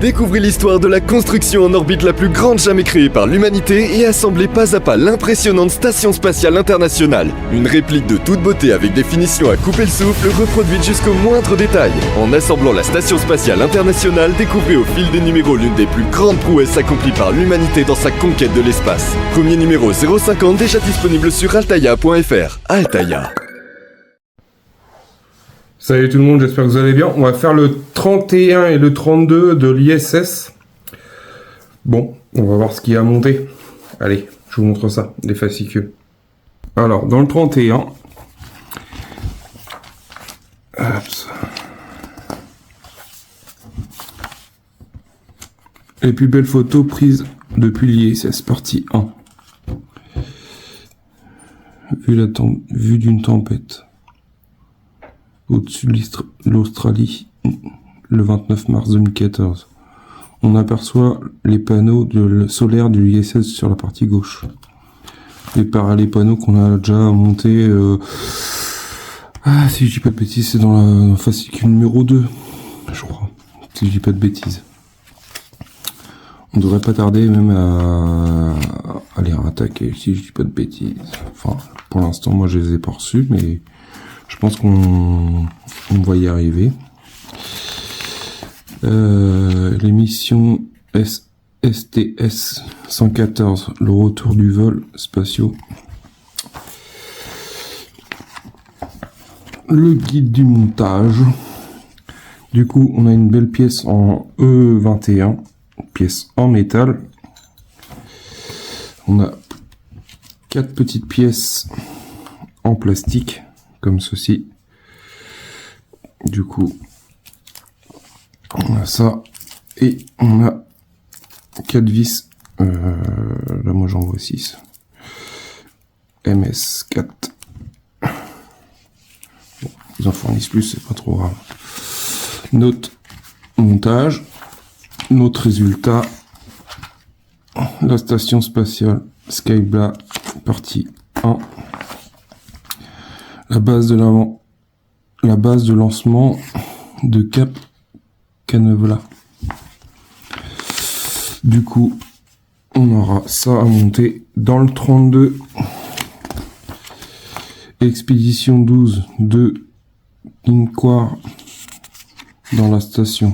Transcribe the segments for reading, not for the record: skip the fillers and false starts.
Découvrez l'histoire de la construction en orbite la plus grande jamais créée par l'humanité et assemblez pas à pas l'impressionnante Station Spatiale Internationale. Une réplique de toute beauté avec des finitions à couper le souffle reproduite jusqu'au moindre détail. En assemblant la Station Spatiale Internationale, découvrez au fil des numéros l'une des plus grandes prouesses accomplies par l'humanité dans sa conquête de l'espace. Premier numéro 050 déjà disponible sur altaïa.fr. Altaïa. Salut tout le monde, j'espère que vous allez bien. On va faire le 31 et le 32 de l'ISS. Bon, on va voir ce qu'il y a à monter. Allez, je vous montre ça, les fascicules. Alors, dans le 31... les plus belles photos prises depuis l'ISS, partie 1. Vue d'une tempête. Au-dessus de l'Australie, le 29 mars 2014. On aperçoit les panneaux solaires du ISS sur la partie gauche. Les panneaux qu'on a déjà montés... si je dis pas de bêtises, c'est dans la fascicule numéro 2, je crois. Si je dis pas de bêtises. On devrait pas tarder même à les rattaquer, si je dis pas de bêtises. Enfin, pour l'instant, moi je les ai pas reçus, mais... je pense qu'on va y arriver. Les missions STS 114, le retour du vol spatiaux. Le guide du montage. Du coup, on a une belle pièce en E21, pièce en métal. On a 4 petites pièces en plastique. Comme ceci. Du coup, on a ça et on a 4 vis. Là, moi j'en vois 6. MS4. Bon, ils en fournissent plus, c'est pas trop grave. Notre montage, notre résultat. La station spatiale Skybla, partie 1. La base de lancement de Cap Canaveral. Du coup, on aura ça à monter dans le 32. Expédition 12 de Inquire dans la station.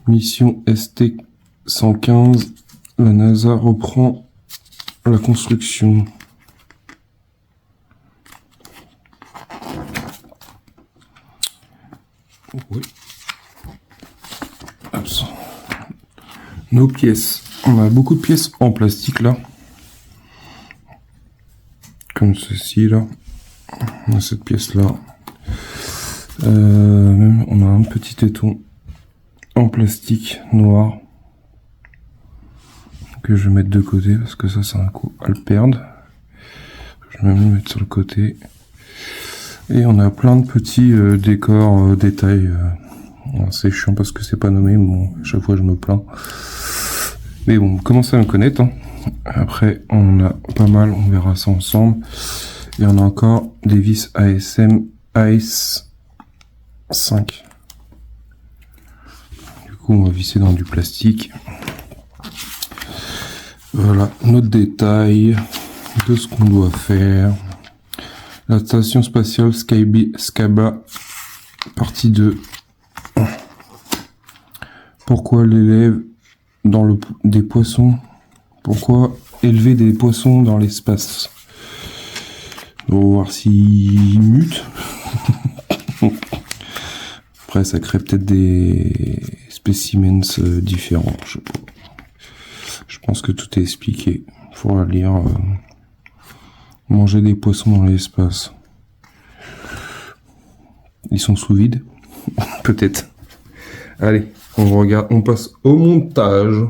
Mission ST 115. La NASA reprend la construction. Oui. Nos pièces. On a beaucoup de pièces en plastique là. Comme ceci là. On a cette pièce là. On a un petit éton en plastique noir. Que je vais mettre de côté parce que ça c'est un coup à le perdre. Je vais même le mettre sur le côté. Et on a plein de petits décors, détails. C'est chiant parce que c'est pas nommé, bon, à chaque fois je me plains. Mais bon, commencez à me connaître. Hein. Après, on a pas mal, on verra ça ensemble. Et on a encore des vis ASM AS5. Du coup, on va visser dans du plastique. Voilà, notre détail de ce qu'on doit faire. La station spatiale Skybla, partie 2. Pourquoi l'élève dans des poissons? Pourquoi élever des poissons dans l'espace? On va voir s'ils mutent. Après, ça crée peut-être des spécimens différents, je sais pas. Je pense que tout est expliqué. Il faudra lire. Manger des poissons dans l'espace. Ils sont sous vide. Peut-être. Allez, on regarde. On passe au montage.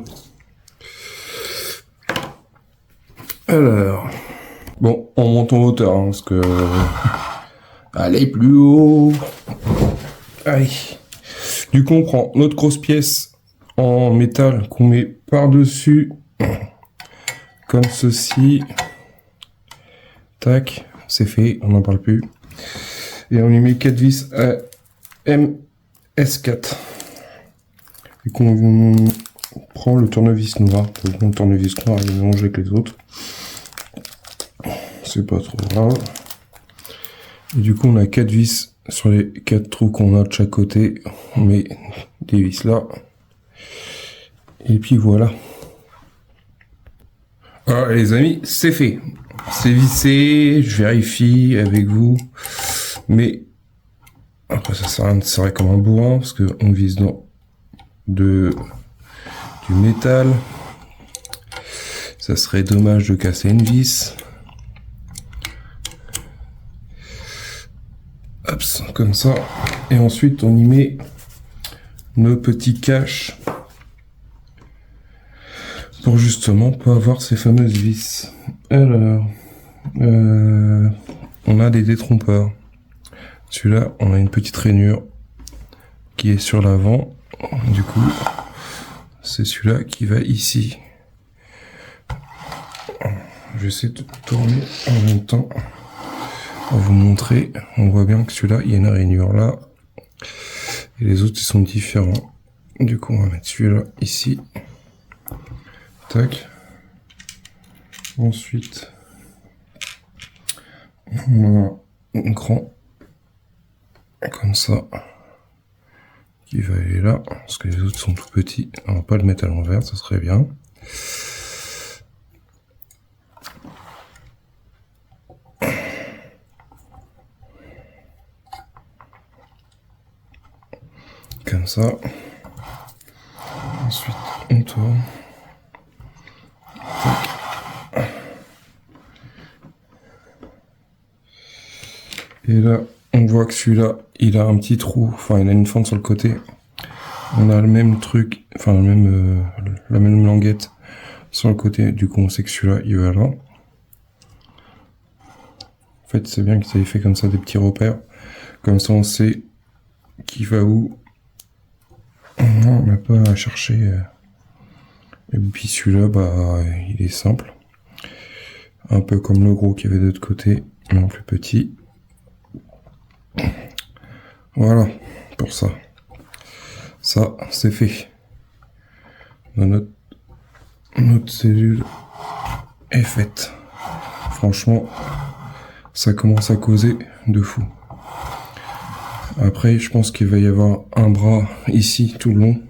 Alors. Bon, on monte en hauteur. Hein, parce que... allez, plus haut. Allez. Du coup, on prend notre grosse pièce en métal qu'on met par-dessus, comme ceci. Tac, c'est fait, on n'en parle plus. Et on lui met 4 vis à MS4. Et qu'on prend le tournevis noir. Le tournevis noir il est mélangé avec les autres. C'est pas trop grave. Et du coup on a 4 vis sur les 4 trous qu'on a de chaque côté. On met des vis là. Et puis voilà. Alors les amis, c'est fait. C'est vissé, je vérifie avec vous. Mais après ça sert à rien de serrer comme un bourrin parce que on vise dans du métal. Ça serait dommage de casser une vis. Hop, comme ça. Et ensuite on y met nos petits caches pour justement pas avoir ces fameuses vis. Alors, on a des détrompeurs. Celui-là, on a une petite rainure qui est sur l'avant. Du coup, c'est celui-là qui va ici. Je vais essayer de tourner en même temps pour vous montrer. On voit bien que celui-là, il y a une rainure là. Et les autres, ils sont différents. Du coup, on va mettre celui-là ici. Tac. Ensuite, on a un grand comme ça qui va aller là parce que les autres sont tout petits. On va pas le mettre à l'envers, ça serait bien. Comme ça. Ensuite, on tourne. Et là, on voit que celui-là, il a un petit trou, enfin il a une fente sur le côté. On a le même truc, enfin la même languette sur le côté. Du coup, on sait que celui-là, il va là. En fait, c'est bien qu'ils aient fait comme ça des petits repères. Comme ça, on sait qui va où. On n'a pas à chercher. Et puis celui-là, bah, il est simple. Un peu comme le gros qu'il y avait de l'autre côté, mais en plus petit. Voilà, pour ça. Ça, c'est fait. Notre cellule est faite. Franchement, ça commence à causer de fou. Après, je pense qu'il va y avoir un bras ici, tout le long.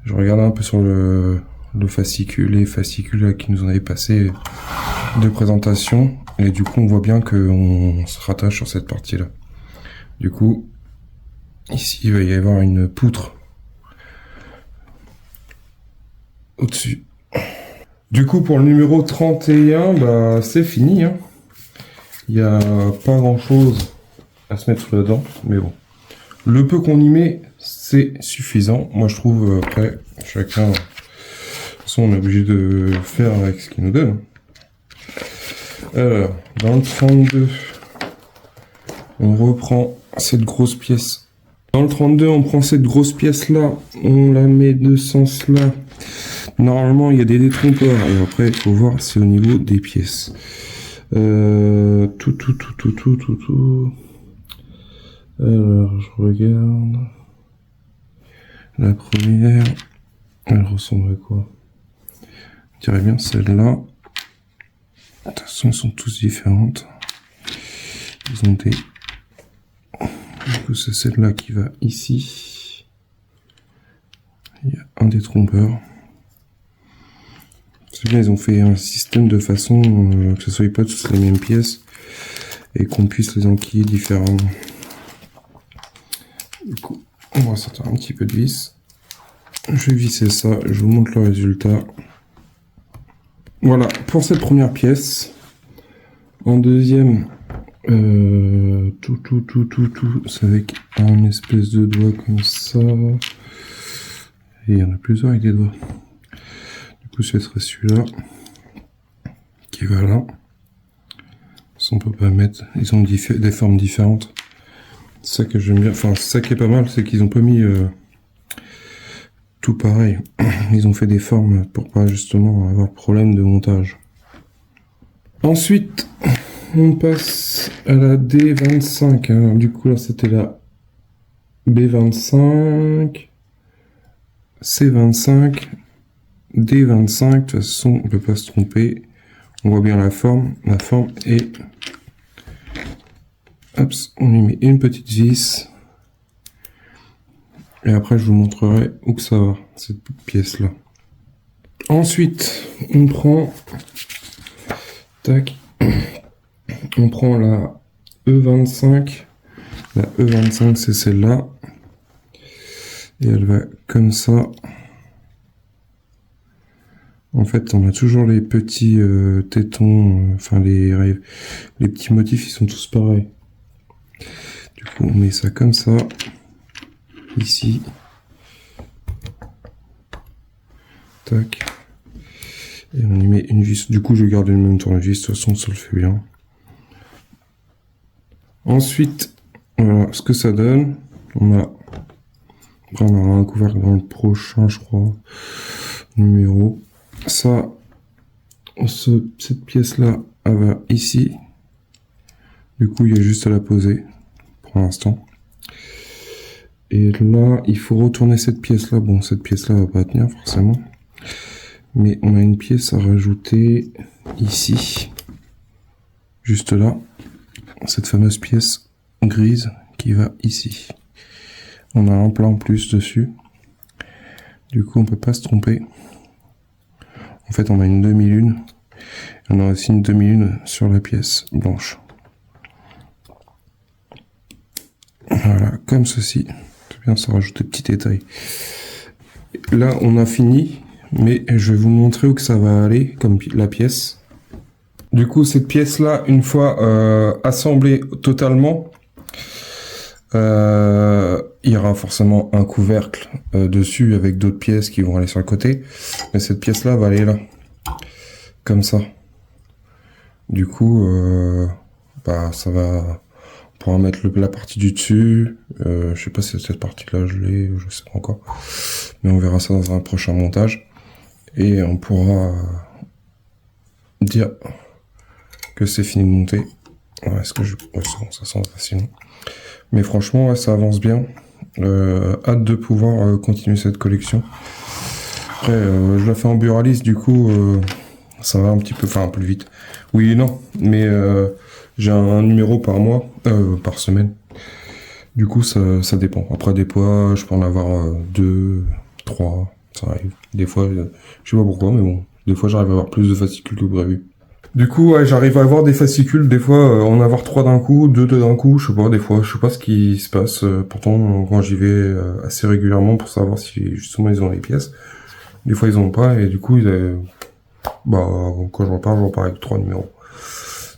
Je regardais un peu sur le fascicule, les fascicules là, qui nous en avaient passé de présentation. Et du coup, on voit bien qu'on se rattache sur cette partie-là. Du coup, ici, il va y avoir une poutre au-dessus. Du coup, pour le numéro 31, bah, c'est fini. Hein. Il n'y a pas grand-chose à se mettre sous la dent, mais bon. Le peu qu'on y met, c'est suffisant. Moi, je trouve, après, chacun... De toute façon, on est obligé de faire avec ce qu'il nous donne. Alors, dans le 32, on reprend cette grosse pièce. Dans le 32, on prend cette grosse pièce-là, on la met de ce sens-là. Normalement, il y a des détrompeurs. Et après, il faut voir, c'est au niveau des pièces. Tout. Alors, je regarde. La première, elle ressemble à quoi? Je dirais bien celle-là. De toute façon, elles sont tous différentes. Ils ont des... Du coup, c'est celle-là qui va ici. Il y a un détrompeur. C'est bien, ils ont fait un système de façon que ce soit pas tous les mêmes pièces et qu'on puisse les enquiller différemment. Du coup, on va sortir un petit peu de vis. Je vais visser ça, je vous montre le résultat. Voilà, pour cette première pièce. En deuxième, c'est avec un espèce de doigt comme ça. Et il y en a plusieurs avec des doigts. Du coup, ce serait celui-là qui va là. Ça, on peut pas mettre. Ils ont des formes différentes. C'est ça que j'aime bien. Enfin, c'est ça qui est pas mal, c'est qu'ils ont pas mis tout pareil. Ils ont fait des formes pour pas justement avoir de problème de montage. Ensuite, on passe à la D25. Alors, du coup, là, c'était la B25, C25, D25. De toute façon, on peut pas se tromper. On voit bien la forme. La forme est... Hop, on y met une petite vis. Et après, je vous montrerai où que ça va, cette pièce-là. Ensuite, on prend... Tac. On prend la E25. La E25, c'est celle-là. Et elle va comme ça. En fait, on a toujours les petits tétons, enfin les petits motifs, ils sont tous pareils. Du coup, on met ça comme ça, ici. Tac. Et on y met une vis. Du coup, je garde le même tournevis, de toute façon, ça le fait bien. Ensuite, voilà ce que ça donne. Après, on aura un couvercle dans le prochain, je crois, numéro. Ça, cette pièce-là, elle va ici. Du coup, il y a juste à la poser pour l'instant. Et là, il faut retourner cette pièce-là. Bon, cette pièce-là va pas tenir forcément. Mais on a une pièce à rajouter ici. Juste là. Cette fameuse pièce grise qui va ici. On a un plat en plus dessus. Du coup, on peut pas se tromper. En fait, on a une demi-lune. On a aussi une demi-lune sur la pièce blanche. Voilà, comme ceci. C'est bien, ça rajoute des petits détails. Là, on a fini, mais je vais vous montrer où que ça va aller, comme la pièce. Du coup, cette pièce-là, une fois assemblée totalement, il y aura forcément un couvercle dessus avec d'autres pièces qui vont aller sur le côté. Mais cette pièce-là va aller là, comme ça. Du coup, ça va... On pourra mettre la partie du dessus. Je sais pas si cette partie-là je l'ai, je sais pas encore. Mais on verra ça dans un prochain montage. Et on pourra dire que c'est fini de monter. Ouais, est-ce que je... Ouais, c'est bon, ça sent facile. Mais franchement, ouais, ça avance bien. Hâte de pouvoir continuer cette collection. Après, je la fais en buraliste, du coup, ça va un petit peu, enfin, plus vite. Oui et non, mais j'ai un numéro par mois, par semaine. Du coup, ça dépend. Après, des fois, je peux en avoir 2, 3, ça arrive. Des fois, je sais pas pourquoi, mais bon, des fois, j'arrive à avoir plus de fascicules que prévu. Du coup, ouais, j'arrive à avoir des fascicules, des fois, en avoir 3 d'un coup, 2 d'un coup, je sais pas, des fois, je sais pas ce qui se passe. Pourtant, quand j'y vais assez régulièrement pour savoir si, justement, ils ont les pièces, des fois, ils en ont pas, et du coup, quand je repars avec 3 numéros.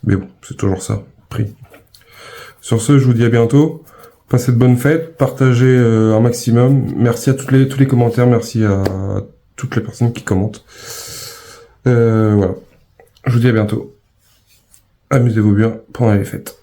Mais bon, c'est toujours ça, pris. Sur ce, je vous dis à bientôt. Passez de bonnes fêtes, partagez un maximum. Merci à tous les commentaires, merci à toutes les personnes qui commentent. Voilà. Je vous dis à bientôt. Amusez-vous bien pendant les fêtes.